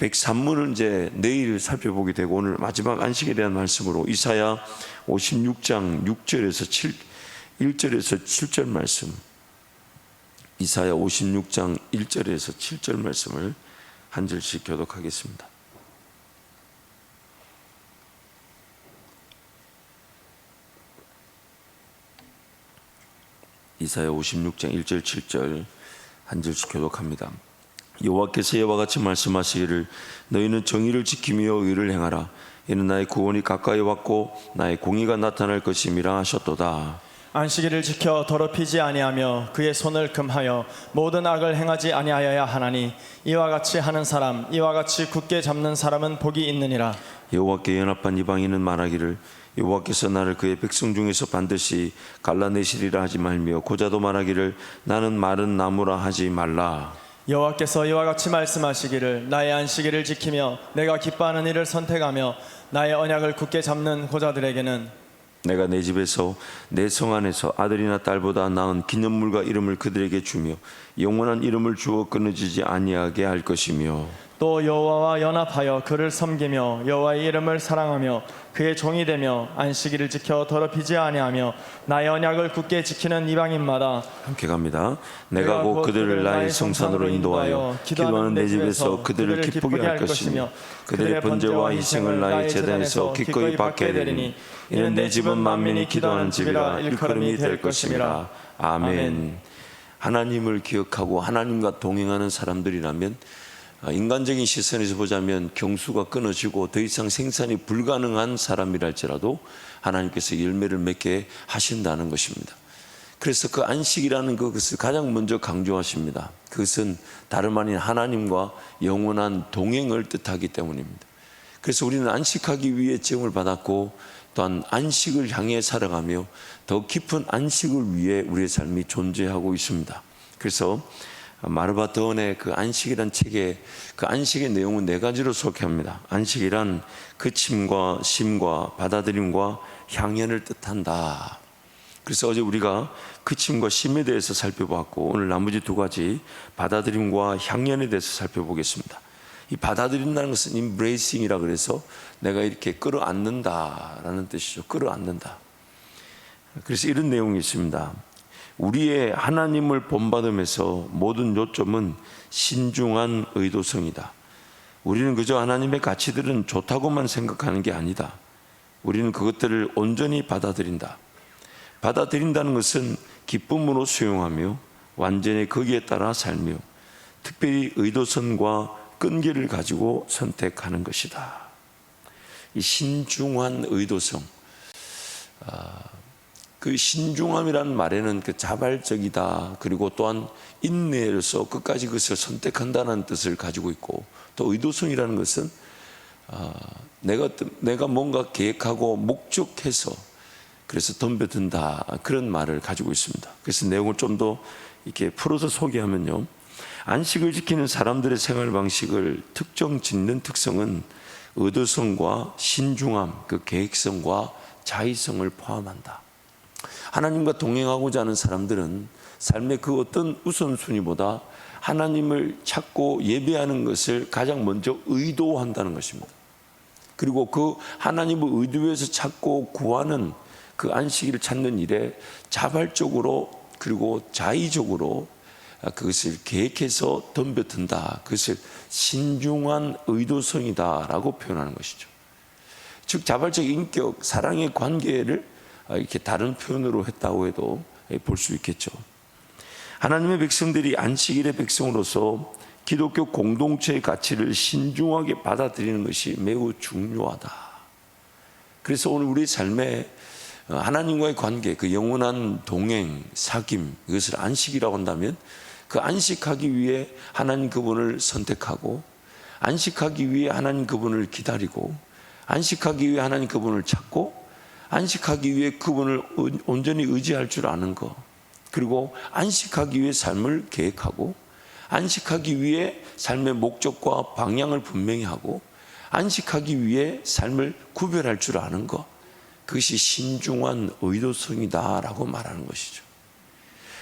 103문은 이제 내일 살펴보게 되고, 오늘 마지막 안식에 대한 말씀으로 이사야 56장 6절에서 1절에서 7절 말씀, 이사야 56장 1절에서 7절 말씀을 한 절씩 교독하겠습니다. 이사야 56장 1절 7절 한 절씩 교독합니다. 여호와께서 이와 같이 말씀하시기를 너희는 정의를 지키며 의를 행하라. 이는 나의 구원이 가까이 왔고 나의 공의가 나타날 것임이라 하셨도다. 안식일을 지켜 더럽히지 아니하며 그의 손을 금하여 모든 악을 행하지 아니하여야 하나니 이와 같이 하는 사람, 이와 같이 굳게 잡는 사람은 복이 있느니라. 여호와께 연합한 이방인은 말하기를 여호와께서 나를 그의 백성 중에서 반드시 갈라내시리라 하지 말며, 고자도 말하기를 나는 마른 나무라 하지 말라. 여호와께서 이와 같이 말씀하시기를 나의 안식일을 지키며 내가 기뻐하는 일을 선택하며 나의 언약을 굳게 잡는 고자들에게는 내가 내 집에서 내 성 안에서 아들이나 딸보다 나은 기념물과 이름을 그들에게 주며 영원한 이름을 주어 끊어지지 아니하게 할 것이며, 또 여호와와 연합하여 그를 섬기며 여호와의 이름을 사랑하며 그의 종이 되며 안식일을 지켜 더럽히지 아니하며 나의 언약을 굳게 지키는 이방인마다 함께 갑니다. 내가 곧 그들을 나의 성산으로 인도하여 기도하는 내 집에서 그들을 기쁘게 할 것이며 그들의 번제와 희생을 나의 제단에서 기꺼이 받게 되리니 이는 내 집은 만민이 기도하는 집이라 일컬음이 될 것임이라. 아멘. 하나님을 기억하고 하나님과 동행하는 사람들이라면 인간적인 시선에서 보자면 경수가 끊어지고 더 이상 생산이 불가능한 사람이랄지라도 하나님께서 열매를 맺게 하신다는 것입니다. 그래서 그 안식이라는 그것을 가장 먼저 강조하십니다. 그것은 다름 아닌 하나님과 영원한 동행을 뜻하기 때문입니다. 그래서 우리는 안식하기 위해 지음을 받았고 또한 안식을 향해 살아가며 더 깊은 안식을 위해 우리의 삶이 존재하고 있습니다. 그래서 마르바 더언의 그 안식이란 책에 그 안식의 내용은 네 가지로 소개합니다. 안식이란 그침과 심과 받아들임과 향연을 뜻한다. 그래서 어제 우리가 그침과 심에 대해서 살펴봤고 오늘 나머지 두 가지 받아들임과 향연에 대해서 살펴보겠습니다. 이 받아들인다는 것은 embracing이라 그래서 내가 이렇게 끌어안는다라는 뜻이죠. 끌어안는다. 그래서 이런 내용이 있습니다. 우리의 하나님을 본받음에서 모든 요점은 신중한 의도성이다. 우리는 그저 하나님의 가치들은 좋다고만 생각하는 게 아니다. 우리는 그것들을 온전히 받아들인다. 받아들인다는 것은 기쁨으로 수용하며 완전히 거기에 따라 살며 특별히 의도선과 끈기를 가지고 선택하는 것이다. 이 신중한 의도성, 그 신중함이라는 말에는 그 자발적이다, 그리고 또한 인내로서 끝까지 그것을 선택한다는 뜻을 가지고 있고, 또 의도성이라는 것은 내가 뭔가 계획하고 목적해서 그래서 덤벼든다, 그런 말을 가지고 있습니다. 그래서 내용을 좀 더 이렇게 풀어서 소개하면요, 안식을 지키는 사람들의 생활 방식을 특정 짓는 특성은 의도성과 신중함, 그 계획성과 자의성을 포함한다. 하나님과 동행하고자 하는 사람들은 삶의 그 어떤 우선순위보다 하나님을 찾고 예배하는 것을 가장 먼저 의도한다는 것입니다. 그리고 그 하나님을 의도해서 찾고 구하는 그 안식일을 찾는 일에 자발적으로 그리고 자의적으로 그것을 계획해서 덤벼든다. 그것을 신중한 의도성이다라고 표현하는 것이죠. 즉 자발적 인격, 사랑의 관계를 이렇게 다른 표현으로 했다고 해도 볼 수 있겠죠. 하나님의 백성들이 안식일의 백성으로서 기독교 공동체의 가치를 신중하게 받아들이는 것이 매우 중요하다. 그래서 오늘 우리 삶에 하나님과의 관계, 그 영원한 동행, 사귐, 이것을 안식이라고 한다면 그 안식하기 위해 하나님 그분을 선택하고, 안식하기 위해 하나님 그분을 기다리고, 안식하기 위해 하나님 그분을 찾고, 안식하기 위해 그분을 온전히 의지할 줄 아는 것, 그리고 안식하기 위해 삶을 계획하고, 안식하기 위해 삶의 목적과 방향을 분명히 하고, 안식하기 위해 삶을 구별할 줄 아는 것, 그것이 신중한 의도성이다라고 말하는 것이죠.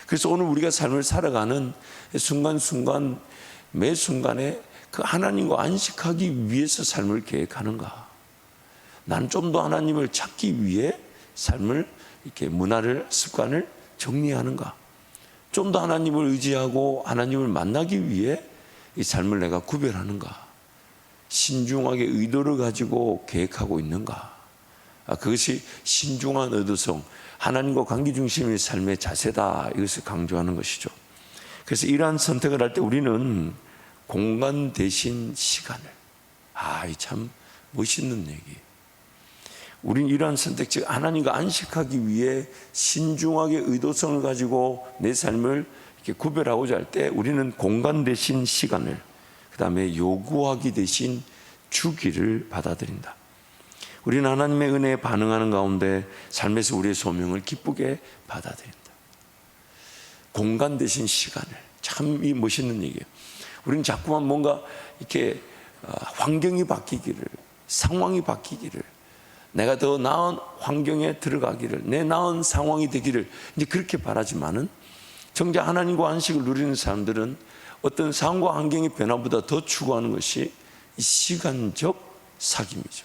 그래서 오늘 우리가 삶을 살아가는 순간순간 매 순간에 그 하나님과 안식하기 위해서 삶을 계획하는가? 나는 좀 더 하나님을 찾기 위해 삶을 이렇게 문화를, 습관을 정리하는가? 좀 더 하나님을 의지하고 하나님을 만나기 위해 이 삶을 내가 구별하는가? 신중하게 의도를 가지고 계획하고 있는가? 그것이 신중한 의도성, 하나님과 관계 중심의 삶의 자세다. 이것을 강조하는 것이죠. 그래서 이러한 선택을 할 때 우리는 공간 대신 시간을, 이 참 멋있는 얘기. 우린 이러한 선택, 즉 하나님과 안식하기 위해 신중하게 의도성을 가지고 내 삶을 이렇게 구별하고자 할 때 우리는 공간 대신 시간을, 그 다음에 요구하기 대신 주기를 받아들인다. 우리는 하나님의 은혜에 반응하는 가운데 삶에서 우리의 소명을 기쁘게 받아들인다. 공간 대신 시간을, 참 이 멋있는 얘기예요. 우리는 자꾸만 뭔가 이렇게 환경이 바뀌기를, 상황이 바뀌기를, 내가 더 나은 환경에 들어가기를, 내 나은 상황이 되기를 이제 그렇게 바라지만은, 정작 하나님과 안식을 누리는 사람들은 어떤 상황과 환경의 변화보다 더 추구하는 것이 시간적 사귐이죠.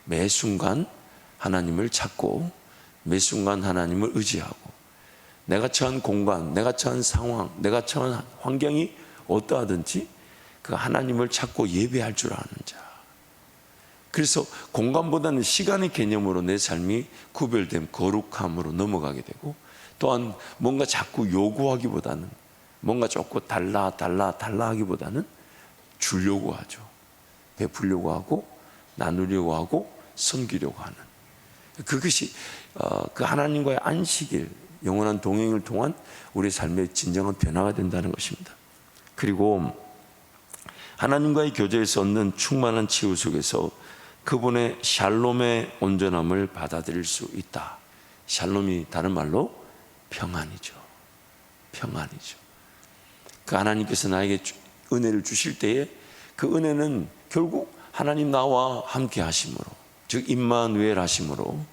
매 순간 하나님을 찾고 매 순간 하나님을 의지하고, 내가 처한 공간, 내가 처한 상황, 내가 처한 환경이 어떠하든지 그 하나님을 찾고 예배할 줄 아는 자. 그래서 공간보다는 시간의 개념으로 내 삶이 구별된 거룩함으로 넘어가게 되고, 또한 뭔가 자꾸 요구하기보다는, 뭔가 조금 달라 하기보다는 주려고 하죠. 베풀려고 하고 나누려고 하고 섬기려고 하는, 그것이 그 하나님과의 안식일, 영원한 동행을 통한 우리 삶의 진정한 변화가 된다는 것입니다. 그리고 하나님과의 교제에서 얻는 충만한 치유 속에서 그분의 샬롬의 온전함을 받아들일 수 있다. 샬롬이 다른 말로 평안이죠. 평안이죠. 그 하나님께서 나에게 은혜를 주실 때에 그 은혜는 결국 하나님 나와 함께 하심으로, 즉 임마누엘 하심으로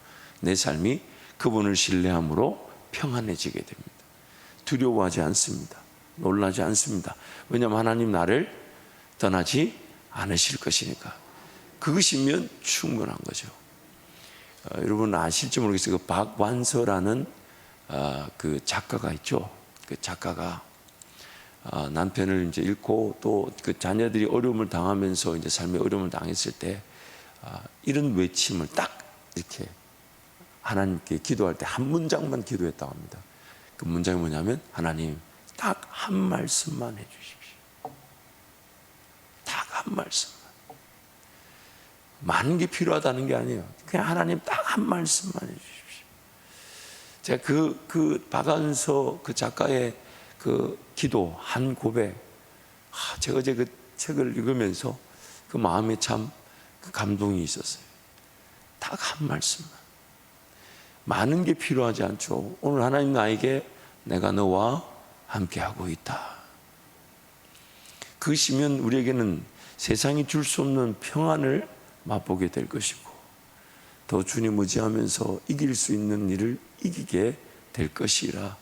내 삶이 그분을 신뢰함으로 평안해지게 됩니다. 두려워하지 않습니다. 놀라지 않습니다. 왜냐하면 하나님 나를 떠나지 않으실 것이니까. 그것이면 충분한 거죠. 여러분 아실지 모르겠어요. 그 박완서라는 그 작가가 있죠. 그 작가가 남편을 이제 잃고 또 그 자녀들이 어려움을 당하면서 이제 삶에 어려움을 당했을 때 이런 외침을 딱 이렇게 하나님께 기도할 때 한 문장만 기도했다고 합니다. 그 문장이 뭐냐면, 하나님 딱 한 말씀만 해주십시오. 딱 한 말씀만. 많은 게 필요하다는 게 아니에요. 그냥 하나님 딱 한 말씀만 해주십시오. 제가 그 박완서 그 작가의 그 기도, 한 고백, 제가 어제 그 책을 읽으면서 그 마음에 참 그 감동이 있었어요. 딱 한 말씀만. 많은 게 필요하지 않죠. 오늘 하나님 나에게 내가 너와 함께하고 있다. 그것이면 우리에게는 세상이 줄 수 없는 평안을 맛보게 될 것이고, 더 주님 의지하면서 이길 수 있는 일을 이기게 될 것이라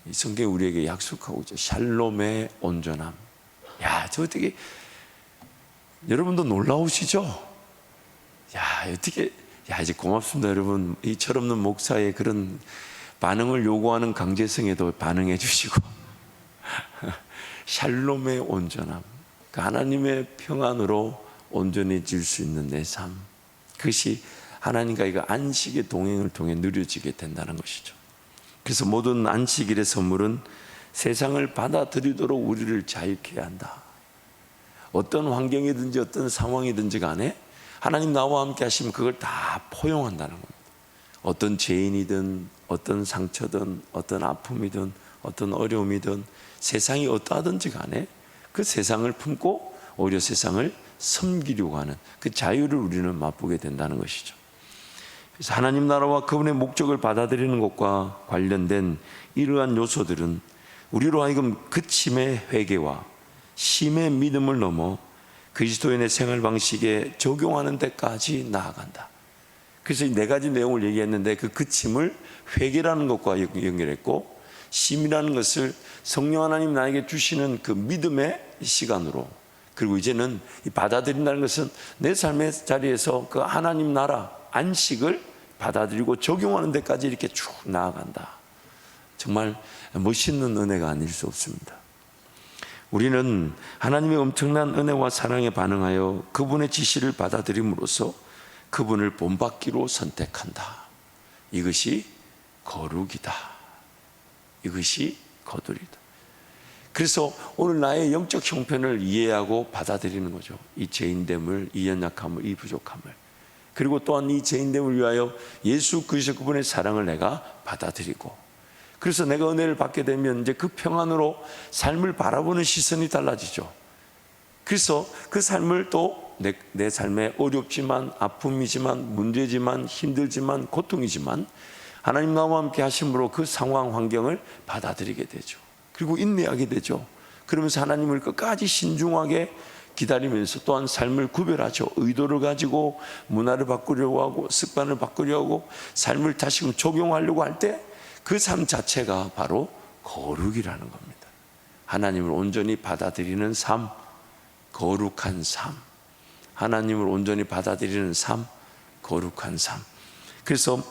이 성경이 우리에게 약속하고 있죠. 샬롬의 온전함. 야, 저 어떻게, 여러분도 놀라우시죠? 야, 어떻게, 야, 이제 고맙습니다, 여러분. 이 철없는 목사의 그런 반응을 요구하는 강제성에도 반응해 주시고 샬롬의 온전함, 그 하나님의 평안으로 온전해질 수 있는 내 삶, 그것이 하나님과 이 안식의 동행을 통해 누려지게 된다는 것이죠. 그래서 모든 안식일의 선물은 세상을 받아들이도록 우리를 자유케 한다. 어떤 환경이든지 어떤 상황이든지 간에 하나님 나와 함께 하시면 그걸 다 포용한다는 겁니다. 어떤 죄인이든 어떤 상처든 어떤 아픔이든 어떤 어려움이든 세상이 어떠하든지 간에 그 세상을 품고 오히려 세상을 섬기려고 하는 그 자유를 우리는 맛보게 된다는 것이죠. 그래서 하나님 나라와 그분의 목적을 받아들이는 것과 관련된 이러한 요소들은 우리로 하여금 그침의 회개와 심의 믿음을 넘어 그리스도인의 생활 방식에 적용하는 데까지 나아간다. 그래서 이 네 가지 내용을 얘기했는데, 그 그침을 회개라는 것과 연결했고, 심이라는 것을 성령 하나님 나에게 주시는 그 믿음의 시간으로, 그리고 이제는 이 받아들인다는 것은 내 삶의 자리에서 그 하나님 나라 안식을 받아들이고 적용하는 데까지 이렇게 쭉 나아간다. 정말 멋있는 은혜가 아닐 수 없습니다. 우리는 하나님의 엄청난 은혜와 사랑에 반응하여 그분의 지시를 받아들임으로써 그분을 본받기로 선택한다. 이것이 거룩이다. 이것이 거룩이다. 그래서 오늘 나의 영적 형편을 이해하고 받아들이는 거죠. 이 죄인됨을, 이 연약함을, 이 부족함을. 그리고 또한 이 죄인됨을 위하여 예수 그리스도 그분의 사랑을 내가 받아들이고, 그래서 내가 은혜를 받게 되면 이제 그 평안으로 삶을 바라보는 시선이 달라지죠. 그래서 그 삶을 또 내 삶에 어렵지만, 아픔이지만, 문제지만, 힘들지만, 고통이지만 하나님 나와 함께 하심으로 그 상황 환경을 받아들이게 되죠. 그리고 인내하게 되죠. 그러면서 하나님을 끝까지 신중하게 기다리면서 또한 삶을 구별하죠. 의도를 가지고 문화를 바꾸려고 하고 습관을 바꾸려고 하고 삶을 다시금 적용하려고 할 때 그 삶 자체가 바로 거룩이라는 겁니다. 하나님을 온전히 받아들이는 삶, 거룩한 삶. 하나님을 온전히 받아들이는 삶, 거룩한 삶. 그래서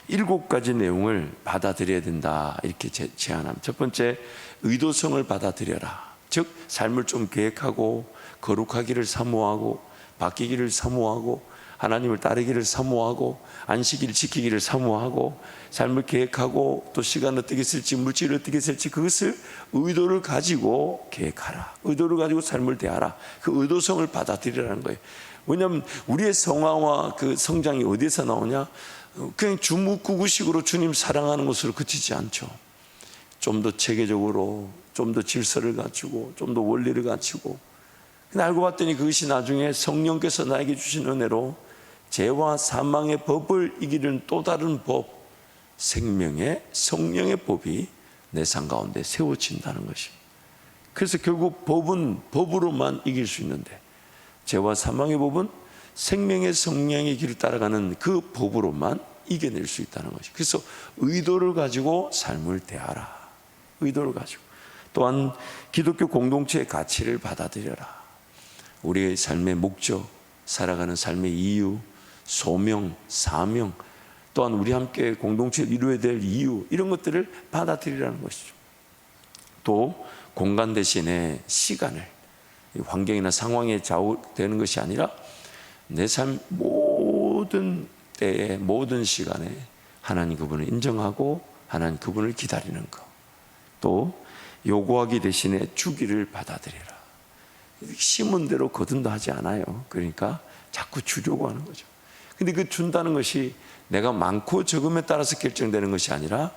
7가지 내용을 받아들여야 된다 이렇게 제안합니다. 첫 번째, 의도성을 받아들여라. 즉 삶을 좀 계획하고 거룩하기를 사모하고 바뀌기를 사모하고 하나님을 따르기를 사모하고 안식일을 지키기를 사모하고 삶을 계획하고 또 시간을 어떻게 쓸지 물질을 어떻게 쓸지 그것을 의도를 가지고 계획하라. 의도를 가지고 삶을 대하라. 그 의도성을 받아들이라는 거예요. 왜냐하면 우리의 성화와 그 성장이 어디에서 나오냐? 그냥 주묵구구식으로 주님 사랑하는 것으로 그치지 않죠. 좀 더 체계적으로, 좀 더 질서를 갖추고, 좀 더 원리를 갖추고. 근데 알고 봤더니 그것이 나중에 성령께서 나에게 주신 은혜로 죄와 사망의 법을 이기는 또 다른 법, 생명의 성령의 법이 내 삶 가운데 세워진다는 것입니다. 그래서 결국 법은 법으로만 이길 수 있는데 죄와 사망의 법은 생명의 성령의 길을 따라가는 그 법으로만 이겨낼 수 있다는 것이죠. 그래서 의도를 가지고 삶을 대하라. 의도를 가지고. 또한 기독교 공동체의 가치를 받아들여라. 우리의 삶의 목적, 살아가는 삶의 이유, 소명, 사명, 또한 우리 함께 공동체를 이루어야 될 이유, 이런 것들을 받아들이라는 것이죠. 또 공간 대신에 시간을, 환경이나 상황에 좌우되는 것이 아니라 내 삶 모든 때에, 모든 시간에 하나님 그분을 인정하고 하나님 그분을 기다리는 것. 또 요구하기 대신에 주기를 받아들여라. 심은 대로 거둔다 하지 않아요. 그러니까 자꾸 주려고 하는 거죠. 근데 그 준다는 것이 내가 많고 적음에 따라서 결정되는 것이 아니라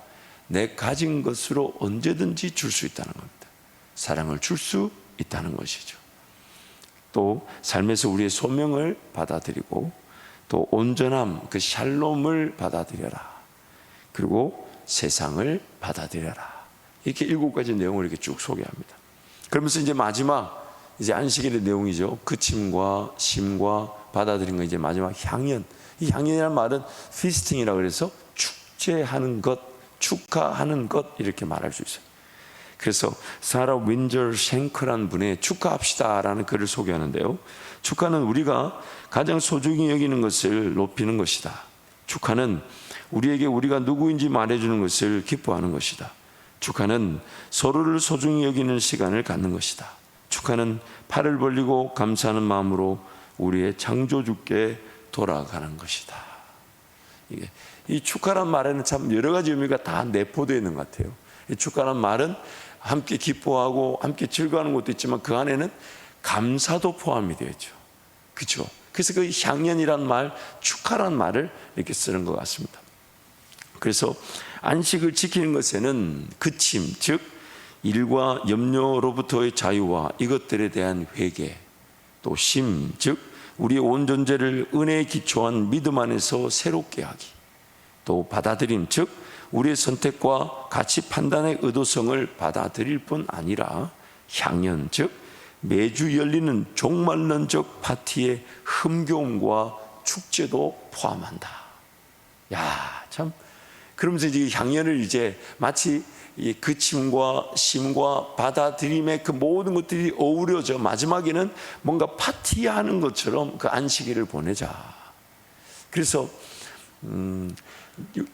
내 가진 것으로 언제든지 줄 수 있다는 겁니다. 사랑을 줄 수 있다는 것이죠. 또 삶에서 우리의 소명을 받아들이고 또 온전함, 그 샬롬을 받아들여라. 그리고 세상을 받아들여라. 이렇게 7가지 내용을 이렇게 쭉 소개합니다. 그러면서 이제 마지막 이제 안식일의 내용이죠. 그침과 심과 받아들인 거 이제 마지막 향연. 이 향연이라는 말은 피스팅이라고 그래서 축제하는 것, 축하하는 것 이렇게 말할 수 있어요. 그래서 사라 윈저 쉔크라는 분의 축하합시다라는 글을 소개하는데요. 축하는 우리가 가장 소중히 여기는 것을 높이는 것이다. 축하는 우리에게 우리가 누구인지 말해주는 것을 기뻐하는 것이다. 축하는 서로를 소중히 여기는 시간을 갖는 것이다. 축하는 팔을 벌리고 감사하는 마음으로 우리의 창조주께 돌아가는 것이다. 이 축하란 말에는 참 여러 가지 의미가 다 내포되어 있는 것 같아요. 이 축하란 말은 함께 기뻐하고 함께 즐거워하는 것도 있지만 그 안에는 감사도 포함이 되어 있죠. 그렇죠? 그래서 그 향연이란 말, 축하란 말을 이렇게 쓰는 것 같습니다. 그래서 안식을 지키는 것에는 그침, 즉 일과 염려로부터의 자유와 이것들에 대한 회개, 또 심, 즉 우리의 온 존재를 은혜에 기초한 믿음 안에서 새롭게 하기, 또 받아들임, 즉 우리의 선택과 가치 판단의 의도성을 받아들일 뿐 아니라 향연, 즉 매주 열리는 종말론적 파티의 흥겨움과 축제도 포함한다. 야, 참. 그러면서 이제 향연을 이제 마치 이 그침과 쉼과 받아들임의 그 모든 것들이 어우러져 마지막에는 뭔가 파티하는 것처럼 그 안식일을 보내자. 그래서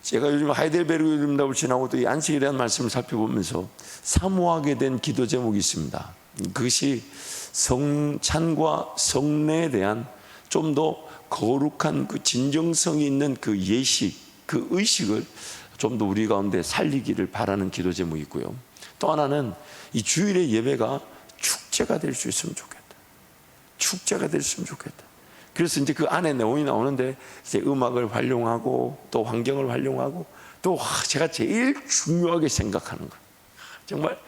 제가 요즘 하이델베르그 이름답을 지나고 또 이 안식일에 대한 말씀을 살펴보면서 사모하게 된 기도 제목이 있습니다. 그것이 성찬과 성례에 대한 좀 더 거룩한 그 진정성이 있는 그 예식, 그 의식을 좀 더 우리 가운데 살리기를 바라는 기도 제목이 있고요. 또 하나는 이 주일의 예배가 축제가 될 수 있으면 좋겠다. 축제가 될 수 있으면 좋겠다. 그래서 이제 그 안에 내용이 나오는데 이제 음악을 활용하고 또 환경을 활용하고 또 제가 제일 중요하게 생각하는 거 정말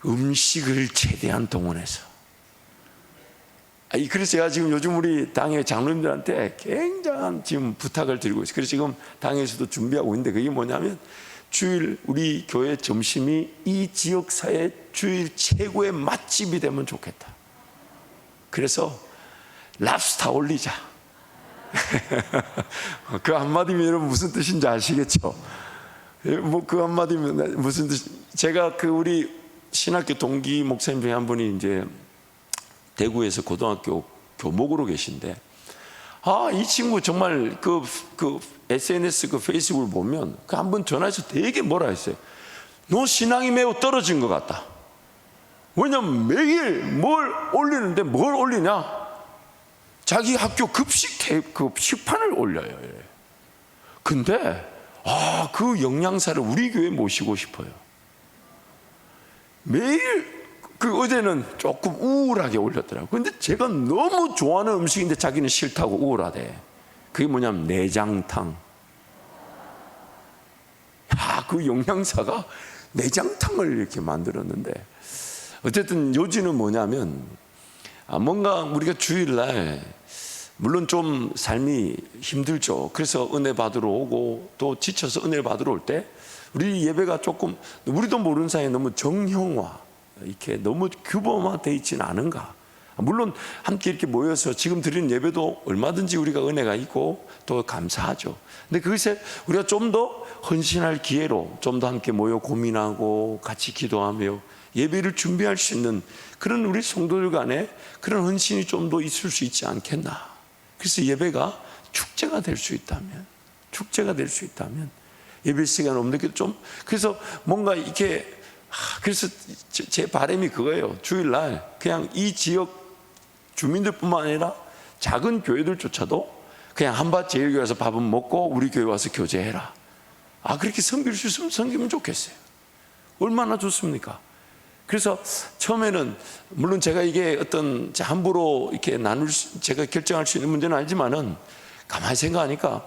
음식을 최대한 동원해서 그래서 제가 지금 요즘 우리 당의 장로님들한테 굉장한 지금 부탁을 드리고 있어요. 그래서 지금 당에서도 준비하고 있는데 그게 뭐냐면 주일 우리 교회 점심이 이 지역사회 주일 최고의 맛집이 되면 좋겠다. 그래서 랍스타 올리자. 그 한마디면 여러분 무슨 뜻인지 아시겠죠? 뭐 그 한마디면 무슨 뜻? 제가 그 우리 신학교 동기 목사님 중에 한 분이 이제 대구에서 고등학교 교목으로 계신데, 이 친구 정말 그 SNS 그 페이스북을 보면 그 한 번 전화해서 되게 뭐라 했어요. 너 신앙이 매우 떨어진 것 같다. 왜냐면 매일 뭘 올리는데 뭘 올리냐? 자기 학교 급식판을 올려요. 근데 그 영양사를 우리 교회에 모시고 싶어요. 매일 어제는 조금 우울하게 올렸더라고요. 근데 제가 너무 좋아하는 음식인데 자기는 싫다고 우울하대. 그게 뭐냐면 내장탕. 그 영양사가 내장탕을 이렇게 만들었는데, 어쨌든 요지는 뭐냐면 뭔가 우리가 주일날 물론 좀 삶이 힘들죠. 그래서 은혜 받으러 오고 또 지쳐서 은혜를 받으러 올 때 우리 예배가 조금 우리도 모르는 사이에 너무 정형화, 이렇게 너무 규범화되어 있지는 않은가. 물론 함께 이렇게 모여서 지금 드리는 예배도 얼마든지 우리가 은혜가 있고 또 감사하죠. 근데 그것에 우리가 좀 더 헌신할 기회로 좀 더 함께 모여 고민하고 같이 기도하며 예배를 준비할 수 있는 그런 우리 성도들 간에 그런 헌신이 좀 더 있을 수 있지 않겠나. 그래서 예배가 축제가 될 수 있다면, 예배 시간 없는 게 좀, 그래서 뭔가 이렇게, 그래서 제 바람이 그거예요. 주일날 그냥 이 지역 주민들뿐만 아니라 작은 교회들조차도 그냥 한밭제일교회에서 밥은 먹고 우리 교회 와서 교제해라. 그렇게 섬길 수 있으면 섬기면 좋겠어요. 얼마나 좋습니까? 그래서 처음에는 물론 제가 이게 어떤 함부로 이렇게 제가 결정할 수 있는 문제는 아니지만은 가만히 생각하니까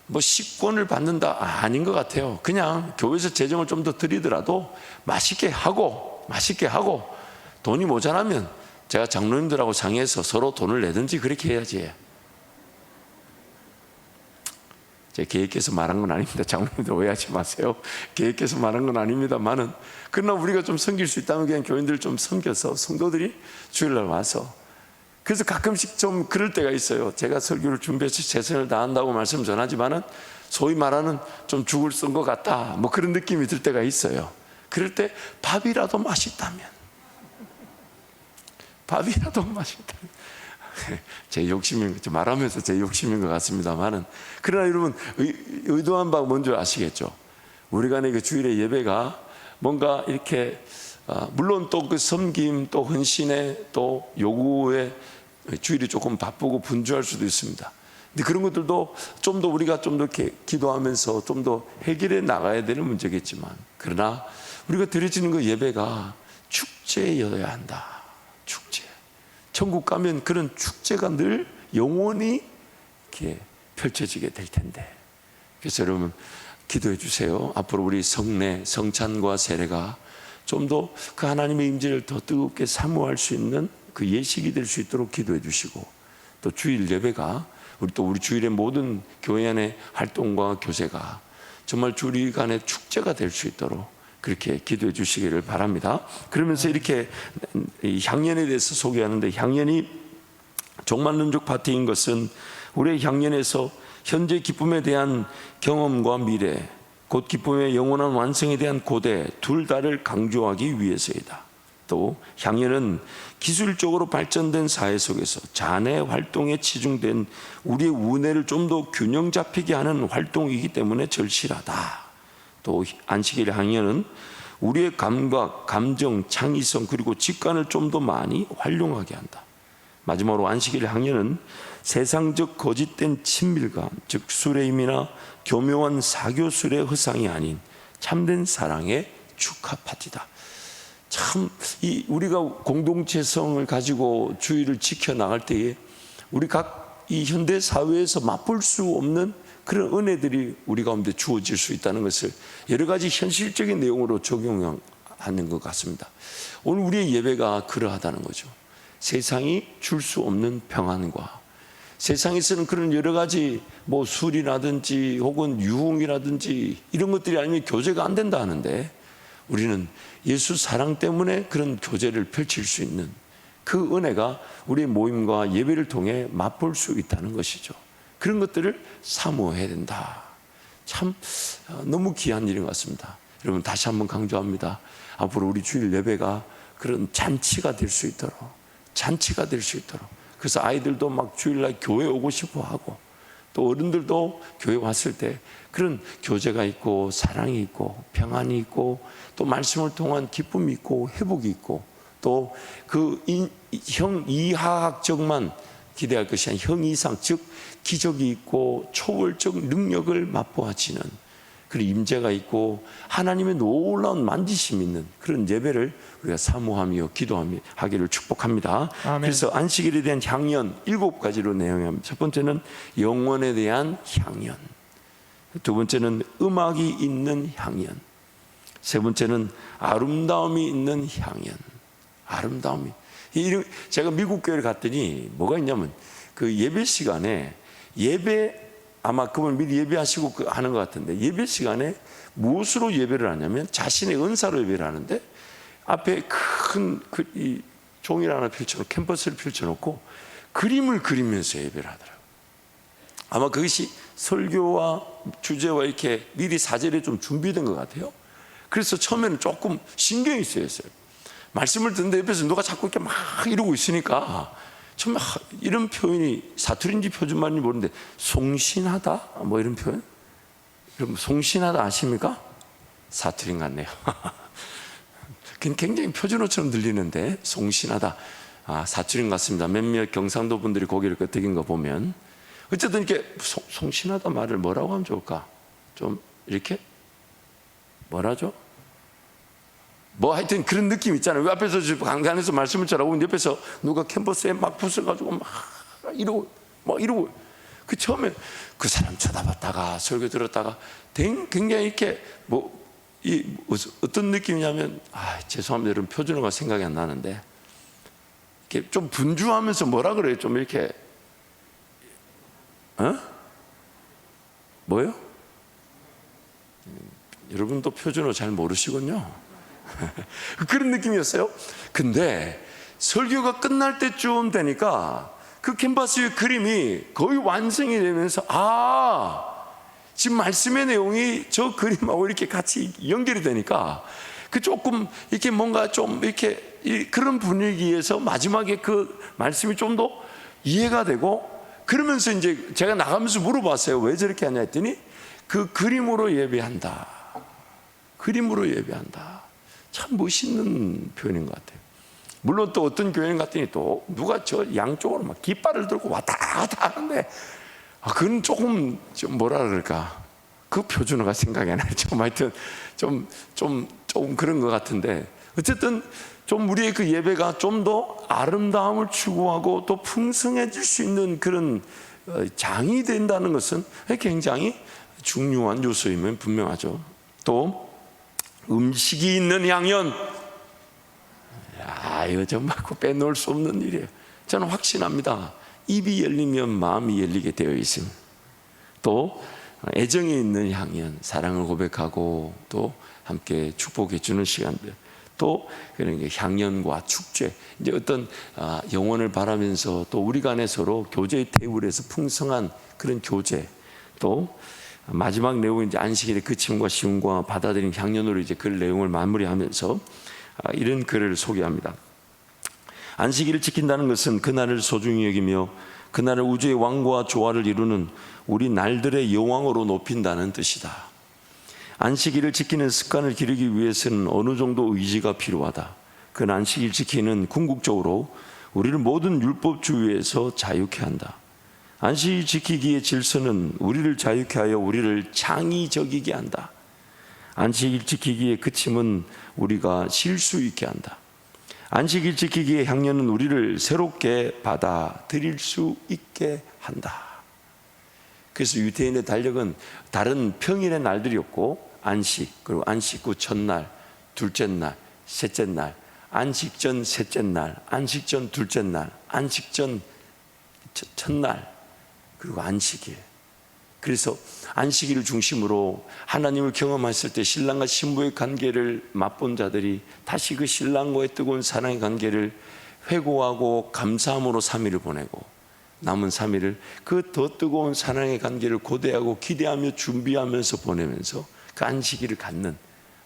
뭐 식권을 받는다 아닌 것 같아요. 그냥 교회에서 재정을 좀 더 드리더라도 맛있게 하고 돈이 모자라면 제가 장로님들하고 상의해서 서로 돈을 내든지 그렇게 해야지. 제 계획해서 말한 건 아닙니다. 장로님들 오해하지 마세요. 계획해서 말한 건 아닙니다만은, 그러나 우리가 좀 섬길 수 있다면 그냥 교인들 좀 섬겨서 성도들이 주일날 와서, 그래서 가끔씩 좀 그럴 때가 있어요. 제가 설교를 준비해서 최선을 다한다고 말씀 전하지만은 소위 말하는 좀 죽을 쓴 것 같다, 뭐 그런 느낌이 들 때가 있어요. 그럴 때 밥이라도 맛있다면, 제 욕심인 것, 말하면서 제 욕심인 것 같습니다만은, 그러나 여러분 의도한 바가 뭔지 아시겠죠? 우리 간의 그 주일의 예배가 뭔가 이렇게 물론 또 그 섬김 또 헌신에 또 요구에 주일이 조금 바쁘고 분주할 수도 있습니다. 근데 그런 것들도 좀 더 우리가 좀 더 이렇게 기도하면서 좀 더 해결해 나가야 되는 문제겠지만, 그러나 우리가 드려지는 그 예배가 축제여야 한다. 축제. 천국 가면 그런 축제가 늘 영원히 이렇게 펼쳐지게 될 텐데, 그래서 여러분 기도해 주세요. 앞으로 우리 성례, 성찬과 세례가 좀 더 그 하나님의 임재를 더 뜨겁게 사모할 수 있는 그 예식이 될 수 있도록 기도해 주시고, 또 주일 예배가 우리 주일의 모든 교회 안의 활동과 교제가 정말 주일 간의 축제가 될 수 있도록 그렇게 기도해 주시기를 바랍니다. 그러면서 이렇게 향연에 대해서 소개하는데, 향연이 종말론적 파티인 것은 우리의 향연에서 현재 기쁨에 대한 경험과 미래, 곧 기쁨의 영원한 완성에 대한 고대 둘 다를 강조하기 위해서이다. 또 향연은 기술적으로 발전된 사회 속에서 자내 활동에 치중된 우리의 우뇌를 좀 더 균형 잡히게 하는 활동이기 때문에 절실하다. 또 안식일 향연은 우리의 감각, 감정, 창의성 그리고 직관을 좀 더 많이 활용하게 한다. 마지막으로 안식일 향연은 세상적 거짓된 친밀감, 즉 술의 힘이나 교묘한 사교술의 허상이 아닌 참된 사랑의 축하 파티다. 참 우리가 공동체성을 가지고 주의를 지켜 나갈 때에 우리 각 이 현대 사회에서 맛볼 수 없는 그런 은혜들이 우리 가운데 주어질 수 있다는 것을 여러 가지 현실적인 내용으로 적용하는 것 같습니다. 오늘 우리의 예배가 그러하다는 거죠. 세상이 줄 수 없는 평안과 세상에서는 그런 여러 가지 뭐 술이라든지 혹은 유흥이라든지 이런 것들이 아니면 교제가 안 된다 하는데, 우리는 예수 사랑 때문에 그런 교제를 펼칠 수 있는 그 은혜가 우리의 모임과 예배를 통해 맛볼 수 있다는 것이죠. 그런 것들을 사모해야 된다. 참 너무 귀한 일인 것 같습니다. 여러분, 다시 한번 강조합니다. 앞으로 우리 주일 예배가 그런 잔치가 될 수 있도록, 잔치가 될 수 있도록. 그래서 아이들도 막 주일날 교회 오고 싶어 하고, 또 어른들도 교회 왔을 때 그런 교제가 있고 사랑이 있고 평안이 있고 또 말씀을 통한 기쁨이 있고 회복이 있고, 또 그 이하학적만 기대할 것이 아니라 형 이상, 즉 기적이 있고 초월적 능력을 맛보아지는 그런 임재가 있고 하나님의 놀라운 만지심이 있는 그런 예배를 우리가 사모하며 기도하기를 축복합니다. 아멘. 그래서 안식일에 대한 향연 7가지로 내용합니다. 첫 번째는 영원에 대한 향연, 두 번째는 음악이 있는 향연, 세 번째는 아름다움이 있는 향연. 아름다움이, 제가 미국 교회를 갔더니 뭐가 있냐면 그 예배 시간에 아마 그분 미리 예배하시고 하는 것 같은데, 예배 시간에 무엇으로 예배를 하냐면 자신의 은사로 예배를 하는데 앞에 큰 이 종이를 하나 펼쳐놓고 캔버스를 펼쳐놓고 그림을 그리면서 예배를 하더라고요. 아마 그것이 설교와 주제와 이렇게 미리 사전에 좀 준비된 것 같아요. 그래서 처음에는 조금 신경이 쓰였어요. 말씀을 듣는데 옆에서 누가 자꾸 이렇게 막 이러고 있으니까 처음에 이런 표현이 사투리인지 표준말인지 모르는데 송신하다? 뭐 이런 표현? 여러분, 송신하다 아십니까? 사투리인 것 같네요. 굉장히 표준어처럼 들리는데 송신하다, 사투리인 것 같습니다. 몇몇 경상도 분들이 고개를 끄덕인 거 보면. 어쨌든 이렇게 송신하다 말을 뭐라고 하면 좋을까? 좀 이렇게 뭐라죠? 뭐 하여튼 그런 느낌 있잖아요. 왜 앞에서 강단에서 말씀을 잘하고 옆에서 누가 캔버스에 막 부숴가지고 막 이러고 그 처음에 그 사람 쳐다봤다가 설교 들었다가 굉장히 이렇게 어떤 느낌이냐면, 죄송합니다 여러분, 표준어가 생각이 안 나는데 이렇게 좀 분주하면서 뭐라 그래요? 좀 이렇게 뭐요? 여러분도 표준어 잘 모르시군요. 그런 느낌이었어요. 근데 설교가 끝날 때쯤 되니까 그 캔버스의 그림이 거의 완성이 되면서 지금 말씀의 내용이 저 그림하고 이렇게 같이 연결이 되니까 그 조금 이렇게 뭔가 좀 이렇게 그런 분위기에서 마지막에 그 말씀이 좀 더 이해가 되고, 그러면서 이제 제가 나가면서 물어봤어요. 왜 저렇게 하냐 했더니 그 그림으로 예배한다. 그림으로 예배한다. 참 멋있는 표현인 것 같아요. 물론 또 어떤 교회는 갔더니 또 누가 저 양쪽으로 막 깃발을 들고 왔다 갔다 하는데 그건 조금 좀 뭐라 그럴까, 그 표준어가 생각이 안 나요. 좀 하여튼 좀 그런 것 같은데, 어쨌든 좀 우리의 그 예배가 좀 더 아름다움을 추구하고 또 풍성해질 수 있는 그런 장이 된다는 것은 굉장히 중요한 요소이면 분명하죠. 또 음식이 있는 향연, 이거 정말 빼놓을 수 없는 일이에요. 저는 확신합니다. 입이 열리면 마음이 열리게 되어 있습니다. 또 애정이 있는 향연, 사랑을 고백하고 또 함께 축복해 주는 시간들, 또 그런 게 향연과 축제, 이제 어떤 영혼을 바라면서 또 우리 간에 서로 교제의 테이블에서 풍성한 그런 교제, 또 마지막 내용은 이제 안식일의 그침과 시음과 받아들인 향연으로 이제 그 내용을 마무리하면서 이런 글을 소개합니다. 안식일을 지킨다는 것은 그날을 소중히 여기며 그날을 우주의 왕과 조화를 이루는 우리 날들의 여왕으로 높인다는 뜻이다. 안식일을 지키는 습관을 기르기 위해서는 어느 정도 의지가 필요하다. 그 안식일 지키는 궁극적으로 우리를 모든 율법 주의에서 자유케 한다. 안식일 지키기의 질서는 우리를 자유케 하여 우리를 창의적이게 한다. 안식일 지키기의 그침은 우리가 쉴 수 있게 한다. 안식일 지키기의 향연은 우리를 새롭게 받아들일 수 있게 한다. 그래서 유대인의 달력은 다른 평일의 날들이었고 안식, 그리고 안식 후 첫날, 둘째 날, 셋째 날, 안식 전 셋째 날, 안식 전 둘째 날, 안식 전 첫날, 그리고 안식일. 그래서 안식일을 중심으로 하나님을 경험했을 때 신랑과 신부의 관계를 맛본 자들이 다시 그 신랑과의 뜨거운 사랑의 관계를 회고하고 감사함으로 3일을 보내고 남은 3일을 그 더 뜨거운 사랑의 관계를 고대하고 기대하며 준비하면서 보내면서 그 안식일을 갖는,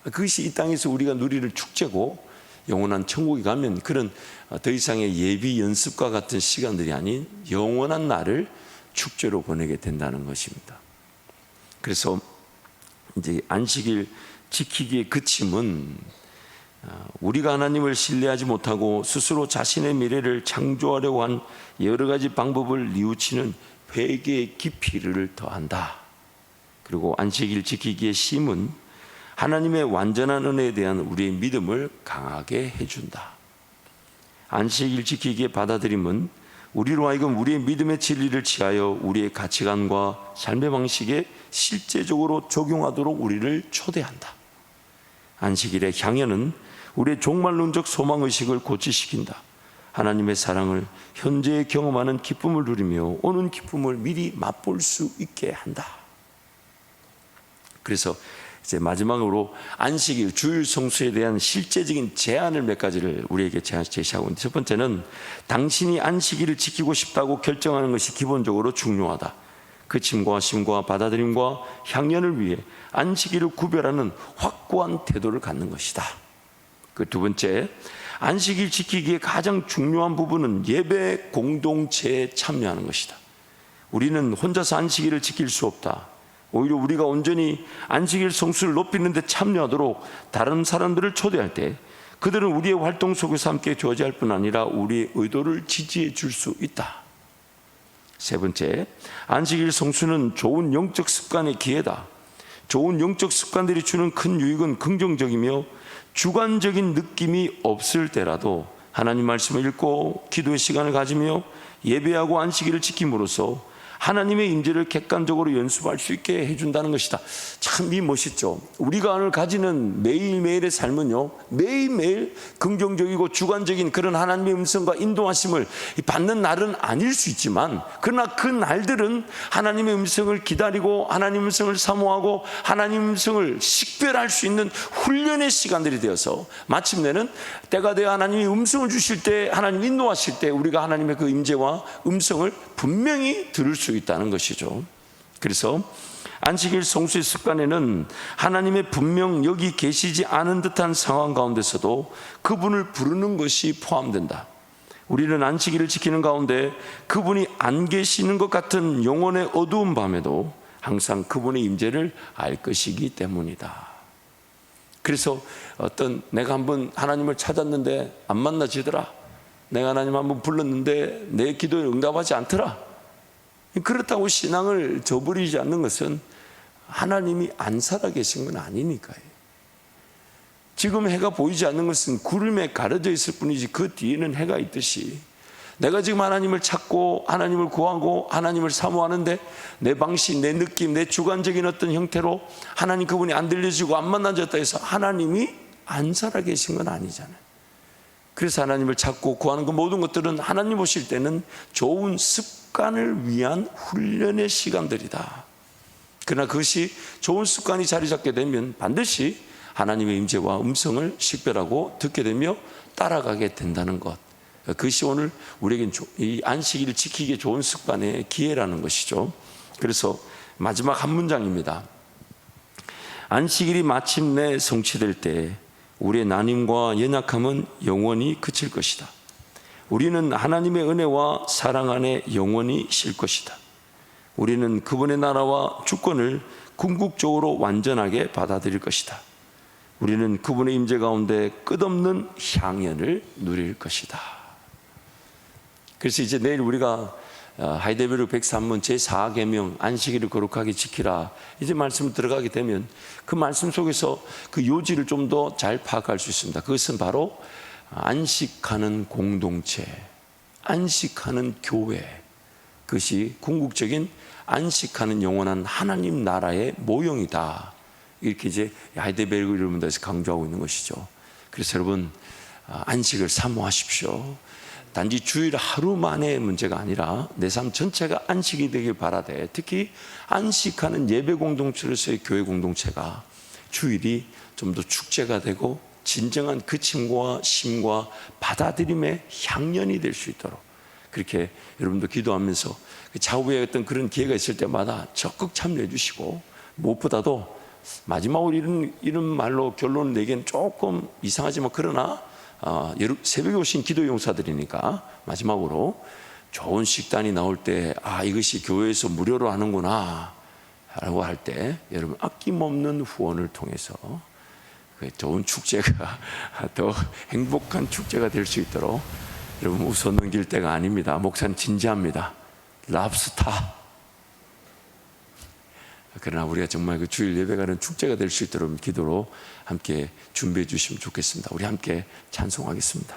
그것이 이 땅에서 우리가 누리는 축제고 영원한 천국에 가면 그런 더 이상의 예비 연습과 같은 시간들이 아닌 영원한 날을 축제로 보내게 된다는 것입니다. 그래서 이제 안식일 지키기의 그침은 우리가 하나님을 신뢰하지 못하고 스스로 자신의 미래를 창조하려고 한 여러 가지 방법을 뉘우치는 회개의 깊이를 더한다. 그리고 안식일 지키기의 심은 하나님의 완전한 은혜에 대한 우리의 믿음을 강하게 해준다. 안식일 지키기의 받아들임은 우리로 하여금 우리의 믿음의 진리를 취하여 우리의 가치관과 삶의 방식에 실제적으로 적용하도록 우리를 초대한다. 안식일의 향연은 우리의 종말론적 소망의식을 고취시킨다. 하나님의 사랑을 현재 경험하는 기쁨을 누리며 오는 기쁨을 미리 맛볼 수 있게 한다. 그래서 이제 마지막으로 안식일 주일 성수에 대한 실제적인 제안을 몇 가지를 우리에게 제시하고 있는데, 첫 번째는 당신이 안식일을 지키고 싶다고 결정하는 것이 기본적으로 중요하다. 그침과 심과 받아들임과 향연을 위해 안식일을 구별하는 확고한 태도를 갖는 것이다. 그 두 번째, 안식일 지키기의 가장 중요한 부분은 예배 공동체에 참여하는 것이다. 우리는 혼자서 안식일을 지킬 수 없다. 오히려 우리가 온전히 안식일 성수를 높이는 데 참여하도록 다른 사람들을 초대할 때 그들은 우리의 활동 속에서 함께 교제할 뿐 아니라 우리의 의도를 지지해 줄 수 있다. 세 번째, 안식일 성수는 좋은 영적 습관의 기회다. 좋은 영적 습관들이 주는 큰 유익은 긍정적이며 주관적인 느낌이 없을 때라도 하나님 말씀을 읽고 기도의 시간을 가지며 예배하고 안식일을 지킴으로써 하나님의 임재를 객관적으로 연습할 수 있게 해준다는 것이다. 참 이 멋있죠. 우리가 오늘 가지는 매일매일의 삶은요, 매일매일 긍정적이고 주관적인 그런 하나님의 음성과 인도하심을 받는 날은 아닐 수 있지만, 그러나 그 날들은 하나님의 음성을 기다리고 하나님의 음성을 사모하고 하나님의 음성을 식별할 수 있는 훈련의 시간들이 되어서 마침내는 때가 되어 하나님이 음성을 주실 때, 하나님 인도하실 때 우리가 하나님의 그 임재와 음성을 분명히 들을 수 있다는 것이죠. 그래서 안식일 성수의 습관에는 하나님의 분명 여기 계시지 않은 듯한 상황 가운데서도 그분을 부르는 것이 포함된다. 우리는 안식일을 지키는 가운데 그분이 안 계시는 것 같은 영혼의 어두운 밤에도 항상 그분의 임재를 알 것이기 때문이다. 그래서 내가 한번 하나님을 찾았는데 안 만나지더라, 내가 하나님 한번 불렀는데 내 기도에 응답하지 않더라, 그렇다고 신앙을 저버리지 않는 것은 하나님이 안 살아계신 건 아니니까요. 지금 해가 보이지 않는 것은 구름에 가려져 있을 뿐이지 그 뒤에는 해가 있듯이, 내가 지금 하나님을 찾고 하나님을 구하고 하나님을 사모하는데 내 방식, 내 느낌, 내 주관적인 어떤 형태로 하나님 그분이 안 들려지고 안 만나졌다 해서 하나님이 안 살아계신 건 아니잖아요. 그래서 하나님을 찾고 구하는 그 모든 것들은 하나님 오실 때는 좋은 습관을 위한 훈련의 시간들이다. 그러나 그것이 좋은 습관이 자리 잡게 되면 반드시 하나님의 임재와 음성을 식별하고 듣게 되며 따라가게 된다는 것, 그것이 오늘 우리에게 이 안식일을 지키기에 좋은 습관의 기회라는 것이죠. 그래서 마지막 한 문장입니다. 안식일이 마침내 성취될 때 우리의 나님과 연약함은 영원히 그칠 것이다. 우리는 하나님의 은혜와 사랑 안에 영원히 쉴 것이다. 우리는 그분의 나라와 주권을 궁극적으로 완전하게 받아들일 것이다. 우리는 그분의 임재 가운데 끝없는 향연을 누릴 것이다. 그래서 이제 내일 우리가 하이델베르크 103문 제4계명 안식일을 거룩하게 지키라 이제 말씀 들어가게 되면 그 말씀 속에서 그 요지를 좀 더 잘 파악할 수 있습니다. 그것은 바로 안식하는 공동체, 안식하는 교회, 그것이 궁극적인 안식하는 영원한 하나님 나라의 모형이다. 이렇게 이제 하이델베르크 이론에서 강조하고 있는 것이죠. 그래서 여러분 안식을 사모하십시오. 단지 주일 하루만의 문제가 아니라 내 삶 전체가 안식이 되길 바라되, 특히 안식하는 예배 공동체로서의 교회 공동체가 주일이 좀 더 축제가 되고 진정한 그침과 심과 받아들임의 향연이 될 수 있도록 그렇게 여러분도 기도하면서 좌우에 어떤 그런 기회가 있을 때마다 적극 참여해 주시고, 무엇보다도 마지막으로 이런 말로 결론을 내기엔 조금 이상하지만 그러나 새벽에 오신 기도 용사들이니까 마지막으로 좋은 식단이 나올 때 이것이 교회에서 무료로 하는구나 라고 할 때 여러분 아낌없는 후원을 통해서 좋은 축제가 더 행복한 축제가 될 수 있도록 여러분 웃어 넘길 때가 아닙니다. 목사는 진지합니다. 랍스타. 그러나 우리가 정말 그 주일 예배가는 축제가 될 수 있도록 기도로 함께 준비해 주시면 좋겠습니다. 우리 함께 찬송하겠습니다.